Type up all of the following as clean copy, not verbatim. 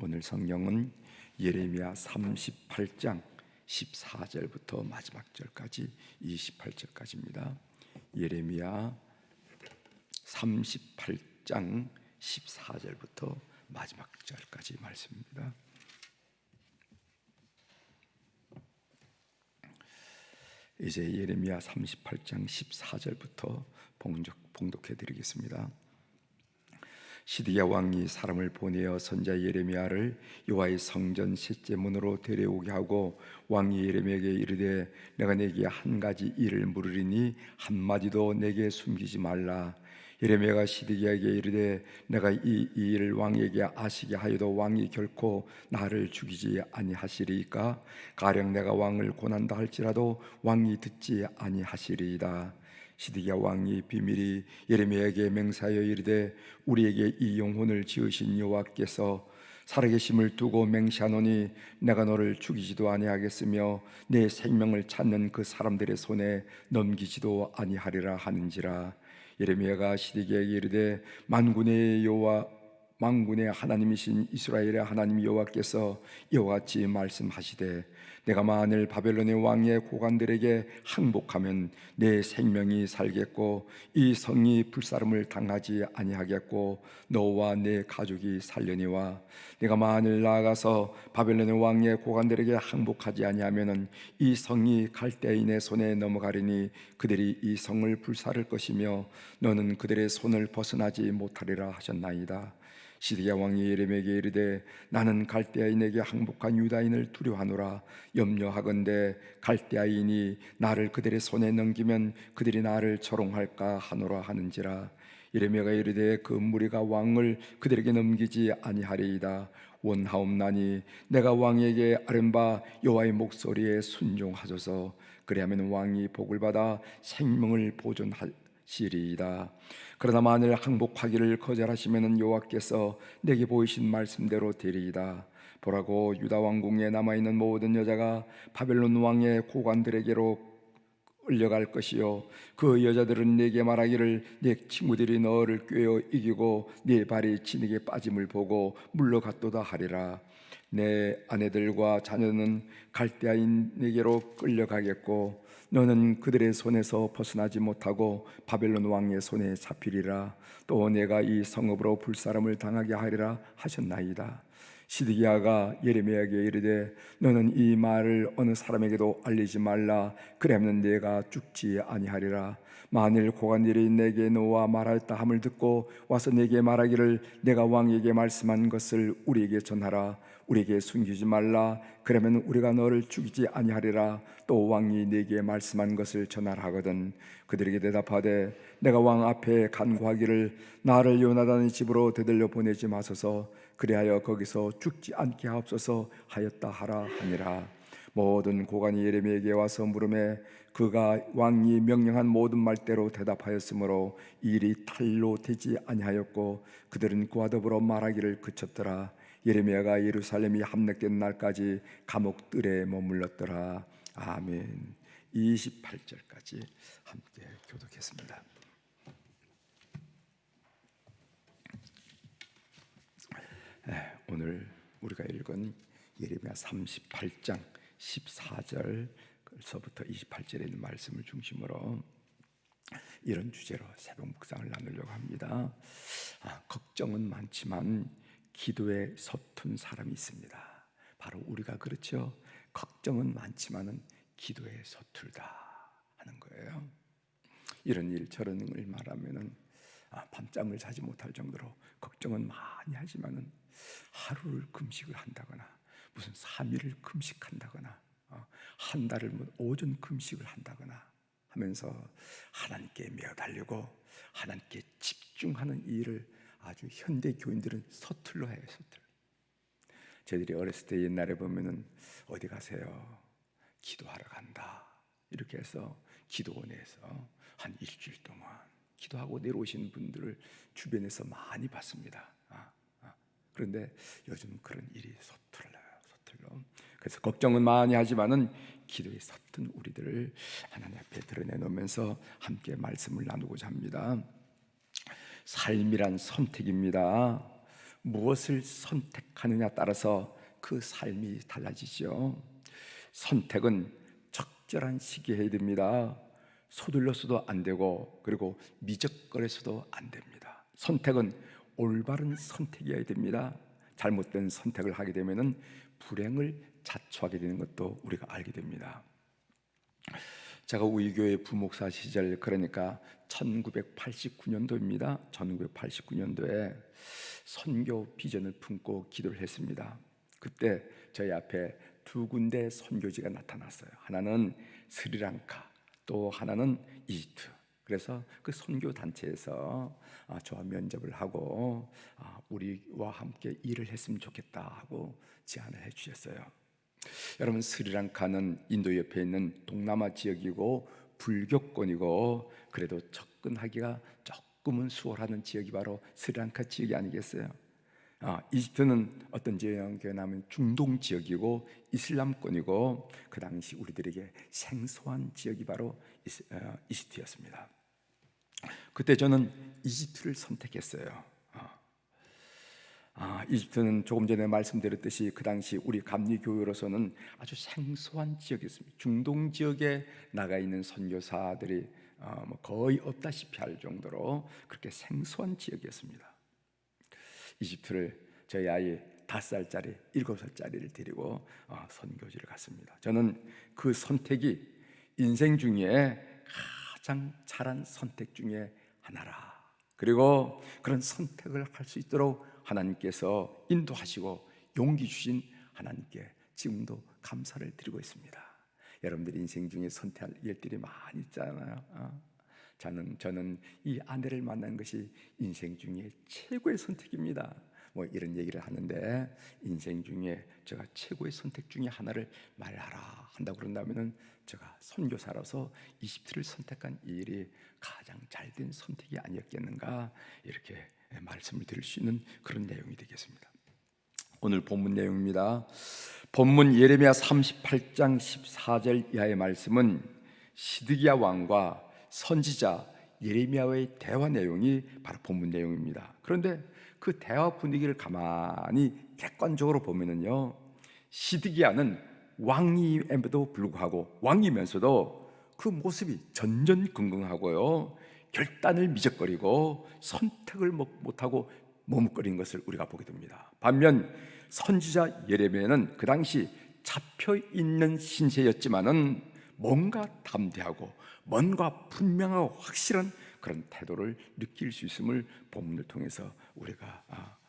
오늘 성경은 예레미야 38장 14절부터 마지막 절까지 28절까지입니다. 예레미야 38장 14절부터 마지막 절까지 말씀입니다. 이제 예레미야 38장 14절부터 봉독해 드리겠습니다. 시드기야 왕이 사람을 보내어 선자 예레미야를 여호와의 성전 셋째 문으로 데려오게 하고 왕이 예레미야에게 이르되 내가 내게 한 가지 일을 물으리니 한마디도 내게 숨기지 말라. 예레미야가 시드기야에게 이르되 내가 이 일을 왕에게 아시게 하여도 왕이 결코 나를 죽이지 아니하시리이까? 가령 내가 왕을 고난다 할지라도 왕이 듣지 아니하시리이다. 시드기야 왕이 비밀이 예레미야에게 맹세하여 이르되 우리에게 이 영혼을 지으신 여호와께서 살아계심을 두고 맹세하노니 내가 너를 죽이지도 아니하겠으며 내 생명을 찾는 그 사람들의 손에 넘기지도 아니하리라 하는지라. 예레미야가 시드기야에게 이르되 만군의 하나님이신 이스라엘의 하나님 여호와께서 이와 같이 말씀하시되 내가 만일 바벨론의 왕의 고관들에게 항복하면 내 생명이 살겠고 이 성이 불사름을 당하지 아니하겠고 너와 내 가족이 살려니와 내가 만일 나아가서 바벨론의 왕의 고관들에게 항복하지 아니하면은 이 성이 갈대인의 손에 넘어가리니 그들이 이 성을 불사를 것이며 너는 그들의 손을 벗어나지 못하리라 하셨나이다. 시드기야 왕이 예레미야에게 이르되 나는 갈대아인에게 항복한 유다인을 두려워하노라. 염려하건대 갈대아인이 나를 그들의 손에 넘기면 그들이 나를 조롱할까 하노라 하는지라. 예레미야가 이르되 그 무리가 왕을 그들에게 넘기지 아니하리이다. 원하옵나니 내가 왕에게 아뢰는 바 여호와의 목소리에 순종하소서. 그리하면 왕이 복을 받아 생명을 보존하시리이다. 그러나 만일 항복하기를 거절하시면 여호와께서 내게 보이신 말씀대로 되리이다. 보라고 유다 왕궁에 남아있는 모든 여자가 바벨론 왕의 고관들에게로 끌려갈 것이요 그 여자들은 내게 말하기를 내 친구들이 너를 꿰어 이기고 네 발이 진흙에 빠짐을 보고 물러갔도다 하리라. 내 아내들과 자녀는 갈대아인에게로 끌려가겠고 너는 그들의 손에서 벗어나지 못하고 바벨론 왕의 손에 잡히리라. 또 내가 이 성읍으로 불사람을 당하게 하리라 하셨나이다. 시드기야가 예레미야에게 이르되 너는 이 말을 어느 사람에게도 알리지 말라. 그러면 내가 죽지 아니하리라. 만일 고관들이 내게 너와 말하였다 함을 듣고 와서 내게 말하기를 내가 왕에게 말씀한 것을 우리에게 전하라. 우리에게 숨기지 말라. 그러면 우리가 너를 죽이지 아니하리라. 또 왕이 내게 말씀한 것을 전하라 하거든 그들에게 대답하되 내가 왕 앞에 간구하기를 나를 요나단의 집으로 되돌려 보내지 마소서. 그리하여 거기서 죽지 않게 하옵소서 하였다 하라 하니라. 모든 고관이 예레미야에게 와서 물으매 그가 왕이 명령한 모든 말대로 대답하였으므로 일이 탈로 되지 아니하였고 그들은 그와 더불어 말하기를 그쳤더라. 예레미야가 예루살렘이 함락된 날까지 감옥 뜰에 머물렀더라. 아멘. 28절까지 함께 교독했습니다. 오늘 우리가 읽은 예레미야 38장 14절서부터 28절에 있는 말씀을 중심으로 이런 주제로 새벽 묵상을 나누려고 합니다. 걱정은 많지만 기도에 서툰 사람이 있습니다. 바로 우리가 그렇죠. 걱정은 많지만은 기도에 서툴다 하는 거예요. 이런 일 저런 일 말하면은 밤잠을 자지 못할 정도로 걱정은 많이 하지만은 하루를 금식을 한다거나 무슨 3일을 금식한다거나 한 달을 오전 금식을 한다거나 하면서 하나님께 매어달리고 하나님께 집중하는 일을 아주 현대 교인들은 서툴러 해요. 서툴러. 저희들이 어렸을 때 옛날에 보면은 어디 가세요? 기도하러 간다. 이렇게 해서 기도원에서 한 일주일 동안 기도하고 내려오시는 분들을 주변에서 많이 봤습니다. 그런데 요즘 그런 일이 서툴러. 그래서 걱정은 많이 하지만은 기도에 서툰 우리들을 하나님 앞에 드러내놓으면서 함께 말씀을 나누고자 합니다. 삶이란 선택입니다. 무엇을 선택하느냐 따라서 그 삶이 달라지죠. 선택은 적절한 시기에 해야 됩니다. 서둘러서도 안 되고, 그리고 미적거려서도 안 됩니다. 선택은 올바른 선택이어야 됩니다. 잘못된 선택을 하게 되면은 불행을 자초하게 되는 것도 우리가 알게 됩니다. 제가 우리 교회 부목사 시절, 그러니까 1989년도입니다. 1989년도에 선교 비전을 품고 기도를 했습니다. 그때 저희 앞에 두 군데 선교지가 나타났어요. 하나는 스리랑카, 또 하나는 이집트. 그래서 그 선교 단체에서 저와 면접을 하고 우리와 함께 일을 했으면 좋겠다 하고 제안을 해주셨어요. 여러분, 스리랑카는 인도 옆에 있는 동남아 지역이고 불교권이고, 그래도 접근하기가 조금은 수월하는 지역이 바로 스리랑카 지역이 아니겠어요? 이집트는 어떤 지역이냐면 중동 지역이고 이슬람권이고, 그 당시 우리들에게 생소한 지역이 바로 이집트였습니다. 그때 저는 이집트를 선택했어요. 이집트는 조금 전에 말씀드렸듯이 그 당시 우리 감리교회로서는 아주 생소한 지역이었습니다. 중동 지역에 나가 있는 선교사들이 거의 없다시피 할 정도로 그렇게 생소한 지역이었습니다. 이집트를 저희 아이 5살짜리, 7살짜리를 데리고 선교지를 갔습니다. 저는 그 선택이 인생 중에 가장 잘한 선택 중에 하나라. 그리고 그런 선택을 할 수 있도록 하나님께서 인도하시고 용기 주신 하나님께 지금도 감사를 드리고 있습니다. 여러분들 인생 중에 선택할 일들이 많이 있잖아요. 저는 이 아내를 만난 것이 인생 중에 최고의 선택입니다. 이런 얘기를 하는데, 인생 중에 제가 최고의 선택 중에 하나를 말하라 한다고 그런다면은 제가 선교사로서 이집트를 선택한 이 일이 가장 잘된 선택이 아니었겠는가, 이렇게 말씀을 드릴 수 있는 그런 내용이 되겠습니다. 오늘 본문 내용입니다. 본문 예레미야 38장 14절 이하의 말씀은 시드기야 왕과 선지자 예레미야의 대화 내용이 바로 본문 내용입니다. 그런데 그 대화 분위기를 가만히 객관적으로 보면은요, 시드기야는 왕임에도 불구하고, 왕이면서도 그 모습이 전전긍긍하고요, 결단을 미적거리고 선택을 못하고 머뭇거리는 것을 우리가 보게 됩니다. 반면 선지자 예레미야는 그 당시 잡혀있는 신세였지만은 뭔가 담대하고 뭔가 분명하고 확실한 그런 태도를 느낄 수 있음을 본문을 통해서 우리가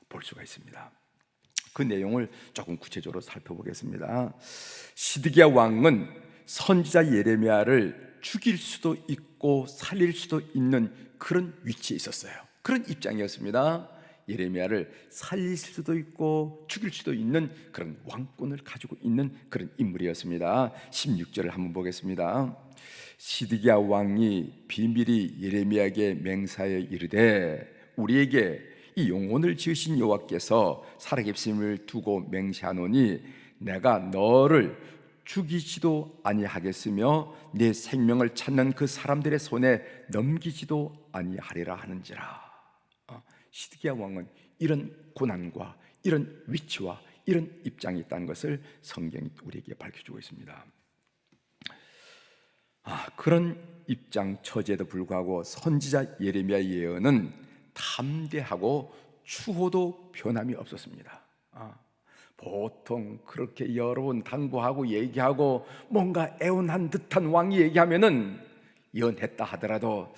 볼 수가 있습니다. 그 내용을 조금 구체적으로 살펴보겠습니다. 시드기야 왕은 선지자 예레미야를 죽일 수도 있고 살릴 수도 있는 그런 위치에 있었어요. 그런 입장이었습니다. 예레미야를 살릴 수도 있고 죽일 수도 있는 그런 왕권을 가지고 있는 그런 인물이었습니다. 16절을 한번 보겠습니다. 시드기야 왕이 비밀히 예레미야에게 맹세하여 이르되, 우리에게 이 영혼을 지으신 여호와께서 살아계심을 두고 맹세하노니 내가 너를 죽이지도 아니하겠으며 내 생명을 찾는 그 사람들의 손에 넘기지도 아니하리라 하는지라. 시드기야 왕은 이런 고난과 이런 위치와 이런 입장이 있다는 것을 성경이 우리에게 밝혀주고 있습니다. 그런 입장 처지에도 불구하고 선지자 예레미야 예언은 담대하고 추호도 변함이 없었습니다. 보통 그렇게 여러 번 당부하고 얘기하고 뭔가 애원한 듯한 왕이 얘기하면은 예언했다 하더라도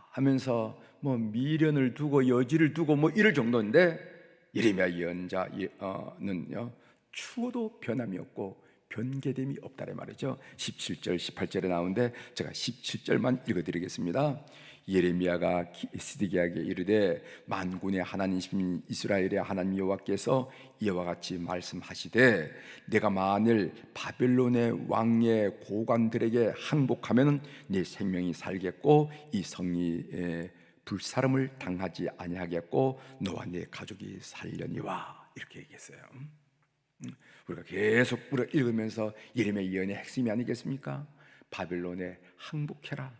하면서 미련을 두고 여지를 두고 이럴 정도인데, 예레미야 예언자는요 추호도 변함이 없고 변개됨이 없다는 말이죠. 17절 18절에 나오는데 제가 17절만 읽어드리겠습니다. 예레미야가 시드기야에게 이르되, 만군의 하나님이신 이스라엘의 하나님 여호와께서 이와 같이 말씀하시되, 내가 만일 바벨론의 왕의 고관들에게 항복하면 네 생명이 살겠고 이 성이 불사름을 당하지 아니하겠고 너와 네 가족이 살려니와, 이렇게 얘기했어요. 우리가 계속 읽으면서 예레미야 예언의 핵심이 아니겠습니까? 바벨론에 항복해라,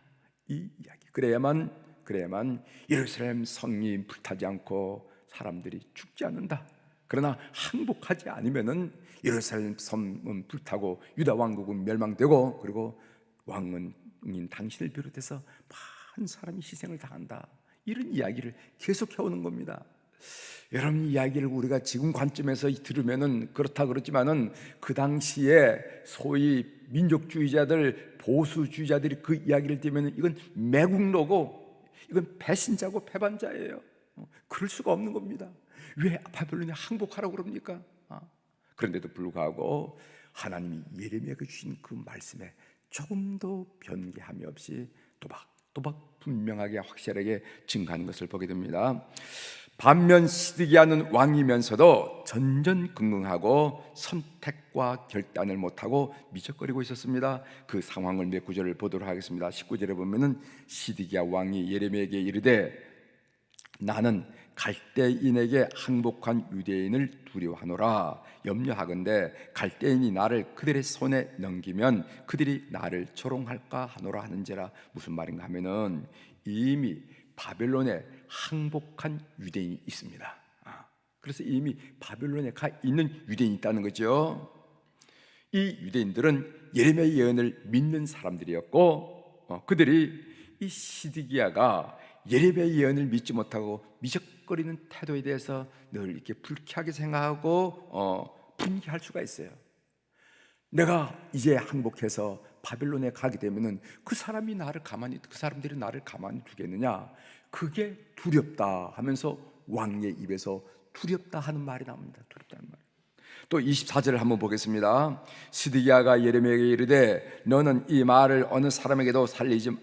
이 이야기. 그래야만 예루살렘 성이 불타지 않고 사람들이 죽지 않는다. 그러나 항복하지 않으면은 예루살렘 성은 불타고 유다 왕국은 멸망되고, 그리고 왕은 당신을 비롯해서 많은 사람이 희생을 당한다. 이런 이야기를 계속 해오는 겁니다. 여러분, 이야기를 우리가 지금 관점에서 들으면은 그렇다 그러지만은 그 당시에 소위 민족주의자들, 보수주의자들이 그 이야기를 들으면 이건 매국노고, 이건 배신자고 배반자예요. 그럴 수가 없는 겁니다. 왜 바벨론이 항복하라고 그럽니까? 그런데도 불구하고 하나님이 예레미야에게 주신 그 말씀에 조금도 변개함이 없이 또박 분명하게 확실하게 증가하는 것을 보게 됩니다. 반면 시드기야는 왕이면서도 전전긍긍하고 선택과 결단을 못하고 미적거리고 있었습니다. 그 상황을 몇 구절을 보도록 하겠습니다. 19절에 보면은 시드기야 왕이 예레미야에게 이르되 나는 갈대인에게 항복한 유대인을 두려워하노라. 염려하건대 갈대인이 나를 그들의 손에 넘기면 그들이 나를 조롱할까 하노라 하는지라. 무슨 말인가 하면은 이미 바벨론에 항복한 유대인이 있습니다. 그래서 이미 바벨론에 가 있는 유대인이 있다는 거죠. 이 유대인들은 예레미야의 예언을 믿는 사람들이었고, 그들이 이 시드기야가 예레미야의 예언을 믿지 못하고 미적거리는 태도에 대해서 늘 이렇게 불쾌하게 생각하고 분개할 수가 있어요. 내가 이제 항복해서 바벨론에 가게 되면은 그 사람들이 나를 가만히 두겠느냐? 그게 두렵다 하면서 왕의 입에서 두렵다 하는 말이 나옵니다. 두렵다는 말. 또 24절을 한번 보겠습니다. 시드기야가 예레미야에게 이르되 너는 이 말을 어느 사람에게도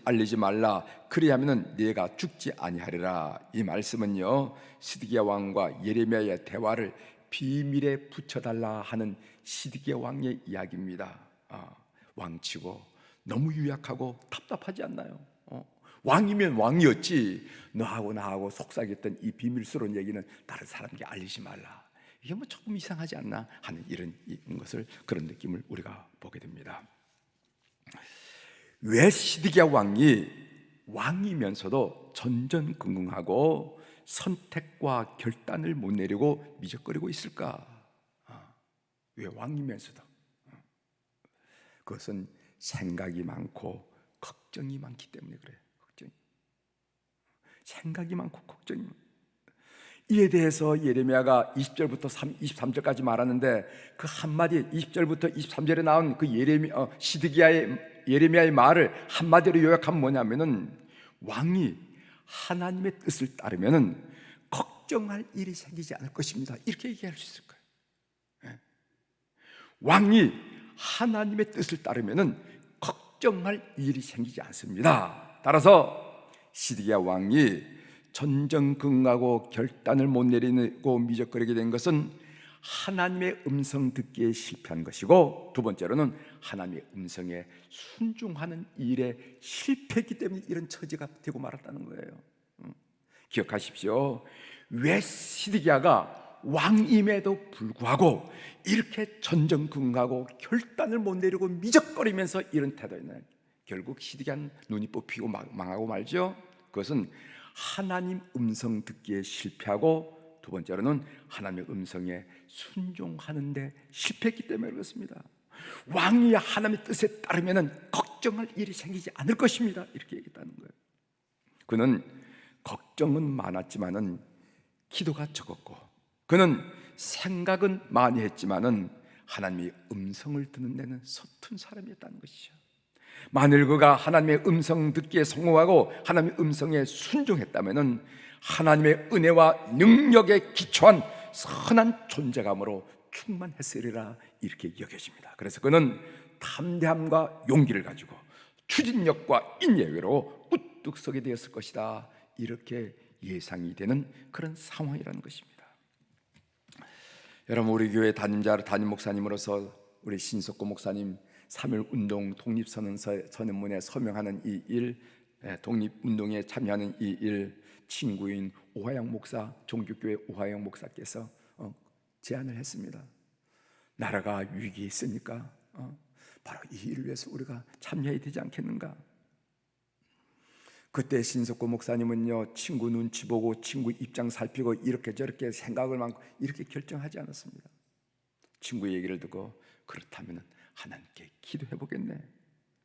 알리지 말라. 그리하면은 네가 죽지 아니하리라. 이 말씀은요, 시드기야 왕과 예레미야의 대화를 비밀에 붙여달라 하는 시드기야 왕의 이야기입니다. 왕치고 너무 유약하고 답답하지 않나요? 왕이면 왕이었지, 너하고 나하고 속삭였던 이 비밀스러운 얘기는 다른 사람에게 알리지 말라. 이게 뭐 조금 이상하지 않나 하는 이런 그런 느낌을 우리가 보게 됩니다. 왜 시드기야 왕이 왕이면서도 전전긍긍하고 선택과 결단을 못 내리고 미적거리고 있을까? 왜 왕이면서도? 그것은 생각이 많고 걱정이 많기 때문에 그래요. 생각이 많고 걱정이 많고. 이에 대해서 예레미야가 20절부터 23절까지 말하는데, 그 한마디 20절부터 23절에 나온 그 예레미야의 말을 한마디로 요약하면 뭐냐면은, 왕이 하나님의 뜻을 따르면은 걱정할 일이 생기지 않을 것입니다. 이렇게 얘기할 수 있을 거예요. 왕이 하나님의 뜻을 따르면은 걱정할 일이 생기지 않습니다. 따라서 시드기야 왕이 전전긍긍하고 결단을 못 내리고 미적거리게 된 것은 하나님의 음성 듣기에 실패한 것이고, 두 번째로는 하나님의 음성에 순종하는 일에 실패했기 때문에 이런 처지가 되고 말았다는 거예요. 기억하십시오. 왜 시드기야가 왕임에도 불구하고 이렇게 전전긍긍하고 결단을 못 내리고 미적거리면서 이런 태도였나요? 결국 시드기야는 눈이 뽑히고 망하고 말죠. 그것은 하나님 음성 듣기에 실패하고, 두 번째로는 하나님의 음성에 순종하는 데 실패했기 때문에 그렇습니다. 왕이 하나님의 뜻에 따르면 걱정할 일이 생기지 않을 것입니다. 이렇게 얘기했다는 거예요. 그는 걱정은 많았지만은 기도가 적었고, 그는 생각은 많이 했지만은 하나님의 음성을 듣는 데는 서툰 사람이었다는 것이죠. 만일 그가 하나님의 음성 듣기에 성공하고 하나님의 음성에 순종했다면은 하나님의 은혜와 능력에 기초한 선한 존재감으로 충만했으리라, 이렇게 여겨집니다. 그래서 그는 담대함과 용기를 가지고 추진력과 인내로 우뚝 서게 되었을 것이다, 이렇게 예상이 되는 그런 상황이라는 것입니다. 여러분, 우리 교회 담임 목사님으로서 우리 신석구 목사님 3.1운동 독립선언문에 서명하는 이 일, 독립운동에 참여하는 이 일, 친구인 오하영 목사, 종교교회 오하영 목사께서 제안을 했습니다. 나라가 위기에 있으니까 바로 이 일을 위해서 우리가 참여해야 되지 않겠는가? 그때 신석구 목사님은요, 친구 눈치 보고 친구 입장 살피고 이렇게 저렇게 생각을 많고 이렇게 결정하지 않았습니다. 친구 얘기를 듣고 그렇다면 하나님께 기도해 보겠네.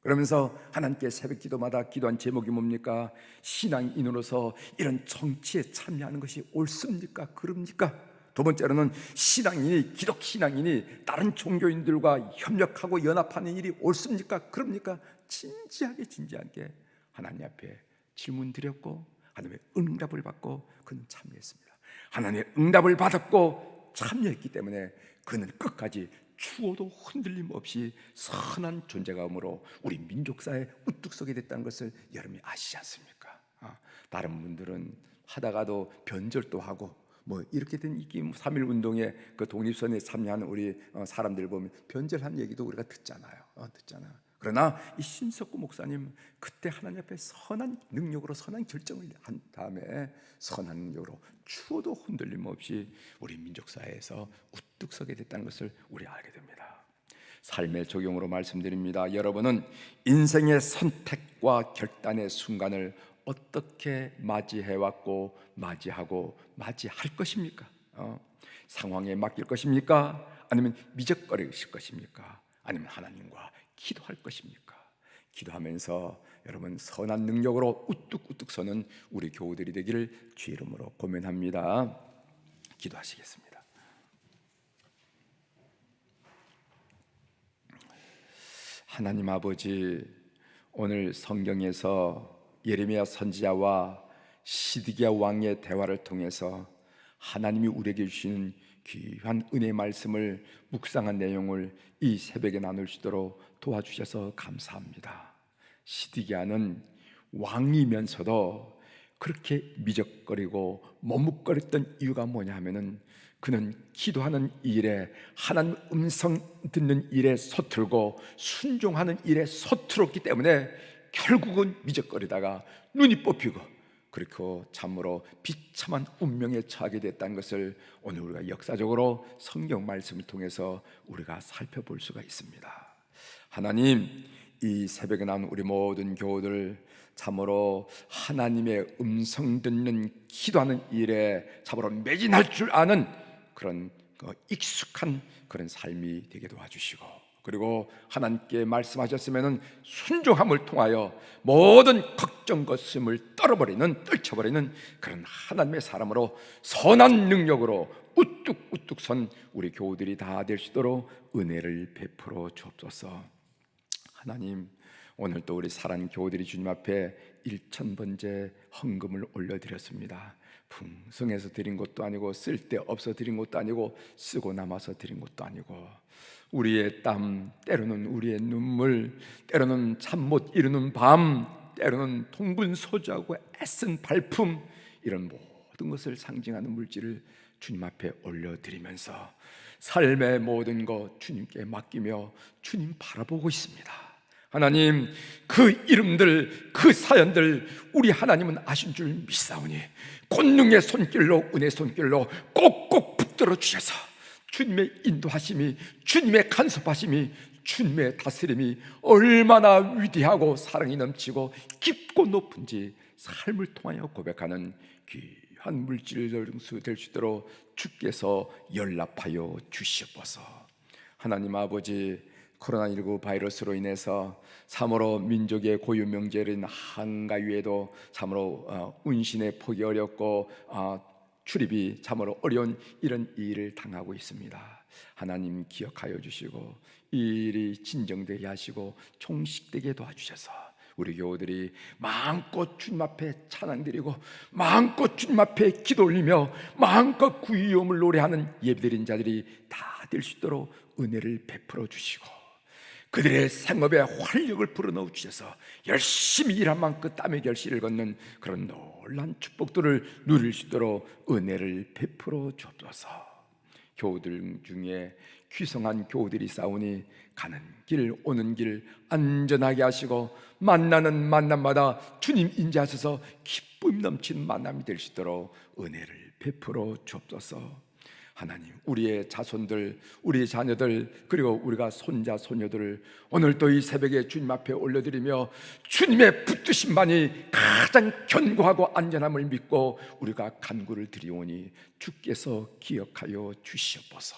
그러면서 하나님께 새벽 기도마다 기도한 제목이 뭡니까? 신앙인으로서 이런 정치에 참여하는 것이 옳습니까? 그럽니까? 두 번째로는 신앙인이, 기독 신앙인이 다른 종교인들과 협력하고 연합하는 일이 옳습니까? 그럽니까? 진지하게 하나님 앞에 질문 드렸고 하나님의 응답을 받고 그는 참여했습니다. 하나님의 응답을 받았고 참여했기 때문에 그는 끝까지 추워도 흔들림 없이 선한 존재감으로 우리 민족사에 우뚝 서게 됐다는 것을 여러분이 아시지 않습니까? 다른 분들은 하다가도 변절도 하고 뭐 이렇게 된 이 3.1 운동에 그 독립선에 참여하는 우리 사람들 보면 변절한 얘기도 우리가 듣잖아요. 그러나 이 신석구 목사님 그때 하나님 앞에 선한 능력으로 선한 결정을 한 다음에 선한 능력으로 추워도 흔들림 없이 우리 민족사회에서 우뚝 서게 됐다는 것을 우리 알게 됩니다. 삶의 적용으로 말씀드립니다. 여러분은 인생의 선택과 결단의 순간을 어떻게 맞이해왔고 맞이하고 맞이할 것입니까? 상황에 맡길 것입니까? 아니면 미적거리실 것입니까? 아니면 하나님과 기도할 것입니까? 기도하면서 여러분 선한 능력으로 우뚝 서는 우리 교우들이 되기를 주 이름으로 고면합니다. 기도하시겠습니다. 하나님 아버지, 오늘 성경에서 예레미야 선지자와 시드기야 왕의 대화를 통해서 하나님이 우리에게 주시는 귀한 은혜의 말씀을 묵상한 내용을 이 새벽에 나눌 수 있도록 도와주셔서 감사합니다. 시드기야는 왕이면서도 그렇게 미적거리고 머뭇거렸던 이유가 뭐냐 하면은 그는 기도하는 일에, 하나님 음성 듣는 일에 서툴고 순종하는 일에 서툴었기 때문에 결국은 미적거리다가 눈이 뽑히고 그렇게 참으로 비참한 운명에 처하게 됐다는 것을 오늘 우리가 역사적으로 성경 말씀을 통해서 우리가 살펴볼 수가 있습니다. 하나님, 이 새벽에 나온 우리 모든 교우들 참으로 하나님의 음성 듣는 기도하는 일에 참으로 매진할 줄 아는 그런 익숙한 그런 삶이 되게 도와주시고, 그리고 하나님께 말씀하셨으면 순종함을 통하여 모든 걱정 것음을 떨쳐버리는 그런 하나님의 사람으로 선한 능력으로 우뚝 선 우리 교우들이 다 될 수 있도록 은혜를 베풀어 주옵소서. 하나님, 오늘 또 우리 사랑하는 교우들이 주님 앞에 1,000번째 헌금을 올려드렸습니다. 풍성해서 드린 것도 아니고 쓸데없어 드린 것도 아니고 쓰고 남아서 드린 것도 아니고 우리의 땀, 때로는 우리의 눈물, 때로는 잠 못 이루는 밤, 때로는 동분서주하고 애쓴 발품, 이런 모든 것을 상징하는 물질을 주님 앞에 올려드리면서 삶의 모든 것 주님께 맡기며 주님 바라보고 있습니다. 하나님, 그 이름들, 그 사연들 우리 하나님은 아신 줄 믿사오니 권능의 손길로, 은혜의 손길로 꼭꼭 붙들어 주셔서 주님의 인도하심이, 주님의 간섭하심이, 주님의 다스림이 얼마나 위대하고 사랑이 넘치고 깊고 높은지 삶을 통하여 고백하는 귀한 물질 될 수 있도록 주께서 연락하여 주시옵소서. 하나님 아버지, 코로나19 바이러스로 인해서 참으로 민족의 고유 명절인 한가위에도 참으로 운신에 포기 어렵고 출입이 참으로 어려운 이런 일을 당하고 있습니다. 하나님 기억하여 주시고 이 일이 진정되게 하시고 종식되게 도와주셔서 우리 교우들이 마음껏 주님 앞에 찬양드리고 마음껏 주님 앞에 기도 올리며 마음껏 구의용을 노래하는 예배드린 자들이 다 될 수 있도록 은혜를 베풀어 주시고 그들의 생업에 활력을 불어넣어 주셔서 열심히 일한 만큼 땀의 결실을 걷는 그런 놀라운 축복들을 누릴 수 있도록 은혜를 베풀어 주옵소서. 교우들 중에 귀성한 교우들이 싸우니 가는 길 오는 길 안전하게 하시고 만나는 만남마다 주님 인자하셔서 기쁨 넘치는 만남이 될 수 있도록 은혜를 베풀어 주옵소서. 하나님, 우리의 자손들, 우리의 자녀들, 그리고 우리가 손자, 소녀들을 오늘 또 이 새벽에 주님 앞에 올려드리며 주님의 붙드심만이 가장 견고하고 안전함을 믿고 우리가 간구를 드리오니 주께서 기억하여 주시옵소서.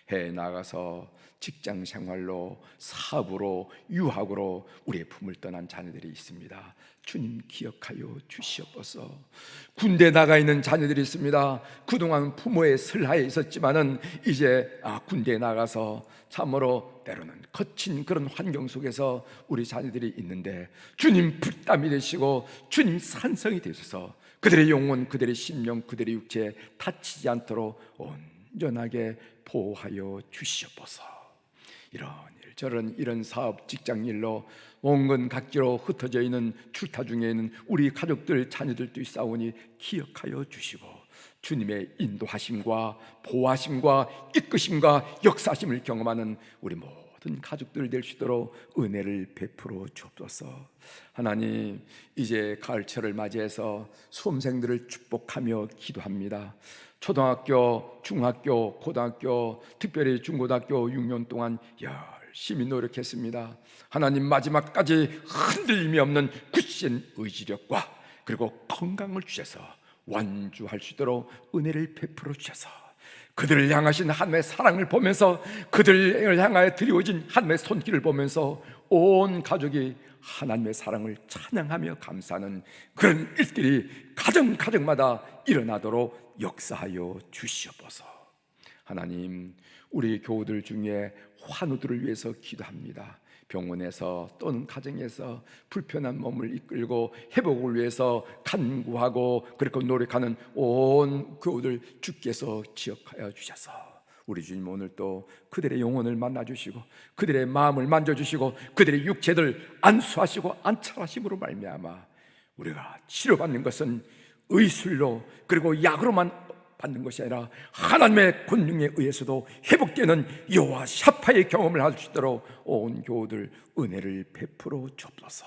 해외 나가서 직장 생활로, 사업으로, 유학으로 우리의 품을 떠난 자녀들이 있습니다. 주님 기억하여 주시옵소서. 군대 나가 있는 자녀들이 있습니다. 그동안 부모의 설하에 있었지만은 이제 군대에 나가서 참으로 때로는 거친 그런 환경 속에서 우리 자녀들이 있는데 주님 붙담이 되시고 주님 산성이 되셔서 그들의 영혼, 그들의 심령, 그들의 육체 다치지 않도록 온전하게 보호하여 주시옵소서. 이런 일 저런 이런 사업, 직장 일로 온건 각지로 흩어져 있는 출타 중에 있는 우리 가족들, 자녀들도 있사오니 기억하여 주시고 주님의 인도하심과 보호하심과 이끄심과 역사심을 경험하는 우리 모든 가족들 될 수 있도록 은혜를 베풀어 주옵소서. 하나님, 이제 가을철을 맞이해서 수험생들을 축복하며 기도합니다. 초등학교, 중학교, 고등학교, 특별히 중고등학교 6년 동안 열심히 노력했습니다. 하나님, 마지막까지 흔들림이 없는 굳센 의지력과 그리고 건강을 주셔서 완주할 수 있도록 은혜를 베풀어 주셔서 그들을 향하신 하나님의 사랑을 보면서 그들을 향하여 드리워진 하나님의 손길을 보면서 온 가족이 하나님의 사랑을 찬양하며 감사하는 그런 일들이 가정마다 일어나도록 역사하여 주시옵소서. 하나님, 우리 교우들 중에 환우들을 위해서 기도합니다. 병원에서 또는 가정에서 불편한 몸을 이끌고 회복을 위해서 간구하고 그렇게 노력하는 온 교우들 주께서 기억하여 주셔서 우리 주님 오늘 또 그들의 영혼을 만나주시고 그들의 마음을 만져주시고 그들의 육체들 안수하시고 안찰하심으로 말미암아 우리가 치료받는 것은 의술로 그리고 약으로만 받는 것이 아니라 하나님의 권능에 의해서도 회복되는 여호와 샤파의 경험을 할 수 있도록 온 교우들 은혜를 베풀어 주옵소서.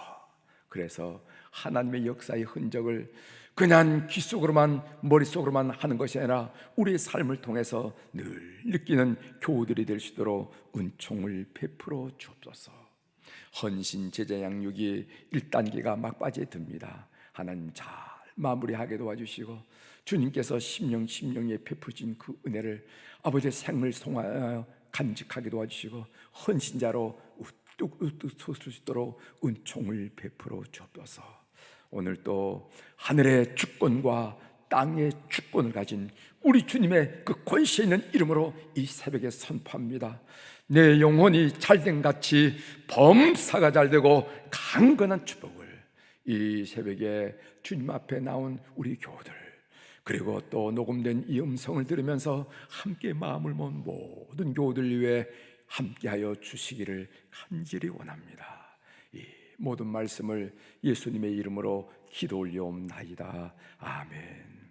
그래서 하나님의 역사의 흔적을 그냥 귓속으로만 머릿속으로만 하는 것이 아니라 우리의 삶을 통해서 늘 느끼는 교우들이 될 수 있도록 은총을 베풀어 주옵소서. 헌신 제자 양육이 1단계가 막바지에 듭니다. 하나님 잘 마무리하게 도와주시고 주님께서 심령에 베푸신 그 은혜를 아버지의 생을 송하여 간직하게 도와주시고 헌신자로 우뚝 설 수 있도록 은총을 베풀어 주옵소서. 오늘 또 하늘의 주권과 땅의 주권을 가진 우리 주님의 그 권세 있는 이름으로 이 새벽에 선포합니다. 내 영혼이 잘된 같이 범사가 잘되고 강건한 축복을 이 새벽에 주님 앞에 나온 우리 교우들 그리고 또 녹음된 이 음성을 들으면서 함께 마음을 모은 모든 교우들 위해 함께하여 주시기를 간절히 원합니다. 이 모든 말씀을 예수님의 이름으로 기도 올려옵나이다. 아멘.